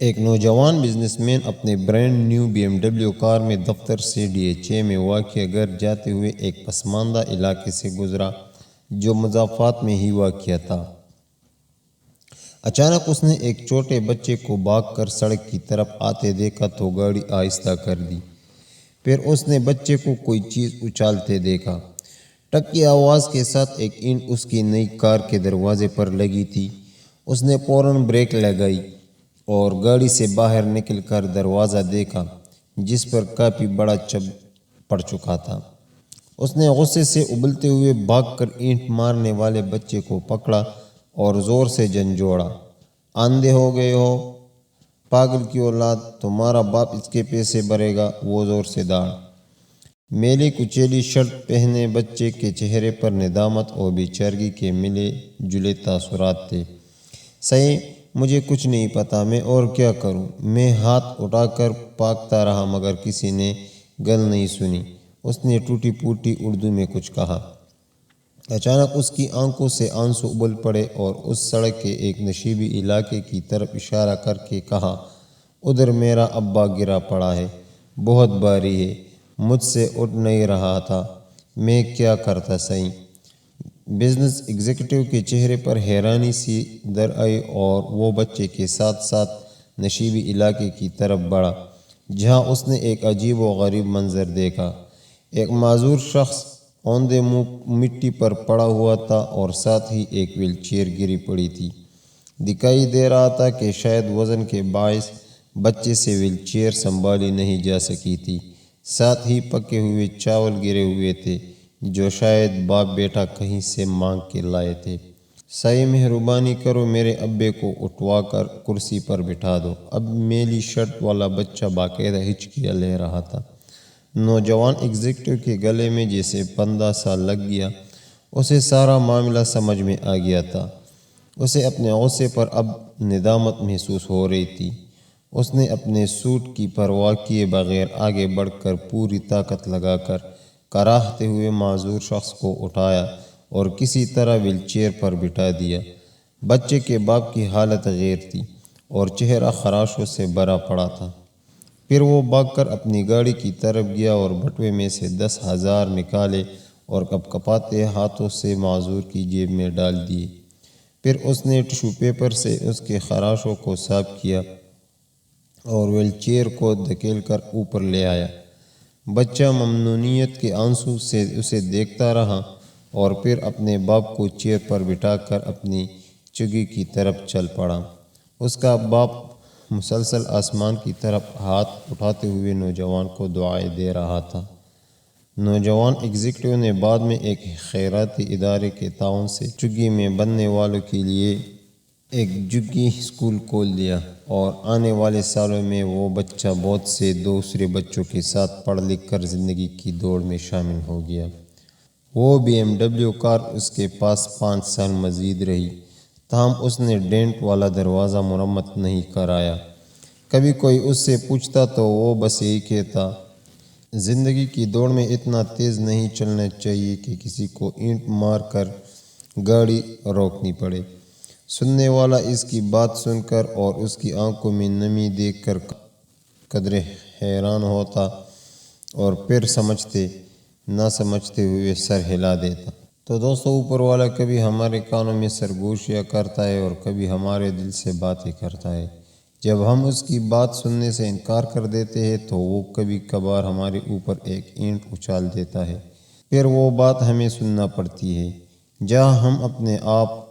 ایک نوجوان business man اپنے برانڈ نیو BMW کار میں دفتر سے DHA میں واقع گھر جاتے ہوئے ایک پسماندہ علاقے سے گزرا جو مضافات میں ہی واقع تھا۔ اچانک اس نے ایک چھوٹے بچے کو بھاگ کر سڑک کی طرف آتے دیکھا تو گاڑی آہستہ کر دی۔ پھر اس نے بچے کو کوئی چیز اچھالتے دیکھا۔ ٹک کی آواز کے ساتھ ایک اینٹ اس کی نئی کار کے دروازے پر لگی تھی۔ اس نے فوراً بریک لگائی اور گاڑی سے باہر نکل کر دروازہ دیکھا جس پر کافی بڑا چبھ پڑ چکا تھا۔ اس نے غصے سے ابلتے ہوئے بھاگ کر اینٹ مارنے والے بچے کو پکڑا اور زور سے جھنجھوڑا۔ اندھے ہو گئے ہو پاگل کی اولاد، تمہارا باپ اس کے پیسے بھرے گا، وہ زور سے داڑ۔ میلی کچیلی شرٹ پہنے بچے کے چہرے پر ندامت اور بے چارگی کے ملے جلے تاثرات تھے۔ صحیح، مجھے کچھ نہیں پتا، میں اور کیا کروں؟ میں ہاتھ اٹھا کر پاکتا رہا مگر کسی نے گل نہیں سنی۔ اس نے ٹوٹی پھوٹی اردو میں کچھ کہا۔ اچانک اس کی آنکھوں سے آنسو ابل پڑے اور اس سڑک کے ایک نشیبی علاقے کی طرف اشارہ کر کے کہا، ادھر میرا ابا گرا پڑا ہے، بہت بھاری ہے، مجھ سے اٹھ نہیں رہا تھا، میں کیا کرتا صحیح؟ بزنس ایگزیکٹو کے چہرے پر حیرانی سی در آئی اور وہ بچے کے ساتھ ساتھ نشیبی علاقے کی طرف بڑھا جہاں اس نے ایک عجیب و غریب منظر دیکھا۔ ایک معذور شخص اوندھے منہ مٹی پر پڑا ہوا تھا اور ساتھ ہی ایک ویل چیئر گری پڑی تھی۔ دکھائی دے رہا تھا کہ شاید وزن کے باعث بچے سے ویل چیئر سنبھالی نہیں جا سکی تھی۔ ساتھ ہی پکے ہوئے چاول گرے ہوئے تھے جو شاید باپ بیٹا کہیں سے مانگ کے لائے تھے۔ صحیح، مہربانی کرو، میرے ابے کو اٹھوا کر کرسی پر بٹھا دو۔ اب میلی شرٹ والا بچہ باقاعدہ ہچکیاں لے رہا تھا۔ نوجوان ایگزیکٹو کے گلے میں جیسے پندہ سا لگ گیا۔ اسے سارا معاملہ سمجھ میں آ گیا تھا۔ اسے اپنے غصے پر اب ندامت محسوس ہو رہی تھی۔ اس نے اپنے سوٹ کی پرواہ کیے بغیر آگے بڑھ کر پوری طاقت لگا کر کراہتے ہوئے معذور شخص کو اٹھایا اور کسی طرح ویل چیئر پر بٹھا دیا۔ بچے کے باپ کی حالت غیر تھی اور چہرہ خراشوں سے بھرا پڑا تھا۔ پھر وہ بھاگ کر اپنی گاڑی کی طرف گیا اور بٹوے میں سے 10,000 نکالے اور کپ کپاتے ہاتھوں سے معذور کی جیب میں ڈال دیے۔ پھر اس نے ٹشو پیپر سے اس کے خراشوں کو صاف کیا اور ویل چیئر کو دھکیل کر اوپر لے آیا۔ بچہ ممنونیت کے آنسو سے اسے دیکھتا رہا اور پھر اپنے باپ کو چیئر پر بٹھا کر اپنی چگی کی طرف چل پڑا۔ اس کا باپ مسلسل آسمان کی طرف ہاتھ اٹھاتے ہوئے نوجوان کو دعائیں دے رہا تھا۔ نوجوان ایگزیکٹو نے بعد میں ایک خیراتی ادارے کے تعاون سے جھگی میں بننے والوں کے لیے ایک جھگی اسکول کھول دیا اور آنے والے سالوں میں وہ بچہ بہت سے دوسرے بچوں کے ساتھ پڑھ لکھ کر زندگی کی دوڑ میں شامل ہو گیا۔ وہ BMW کار اس کے پاس 5 سال مزید رہی، تاہم اس نے ڈینٹ والا دروازہ مرمت نہیں کرایا۔ کبھی کوئی اس سے پوچھتا تو وہ بس یہی کہتا، زندگی کی دوڑ میں اتنا تیز نہیں چلنا چاہیے کہ کسی کو اینٹ مار کر گاڑی روکنی پڑے۔ سننے والا اس کی بات سن کر اور اس کی آنکھوں میں نمی دیکھ کر قدرے حیران ہوتا اور پھر سمجھتے نہ سمجھتے ہوئے سر ہلا دیتا۔ تو دوستو، اوپر والا کبھی ہمارے کانوں میں سرگوشیاں کرتا ہے اور کبھی ہمارے دل سے باتیں کرتا ہے۔ جب ہم اس کی بات سننے سے انکار کر دیتے ہیں تو وہ کبھی کبھار ہمارے اوپر ایک اینٹ اچھال دیتا ہے۔ پھر وہ بات ہمیں سننا پڑتی ہے۔ جہاں ہم اپنے آپ،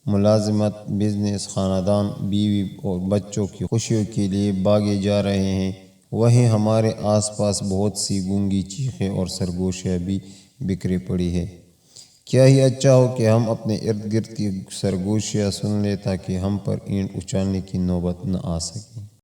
ملازمت، بزنس، خاندان، بیوی اور بچوں کی خوشیوں کے لیے بھاگے جا رہے ہیں، وہیں ہمارے آس پاس بہت سی گونگی چیخیں اور سرگوشیاں بھی بکھری پڑی ہیں۔ کیا ہی اچھا ہو کہ ہم اپنے ارد گرد کی سرگوشیاں سن لیں تاکہ ہم پر اینٹ اچھالنے کی نوبت نہ آ سکے۔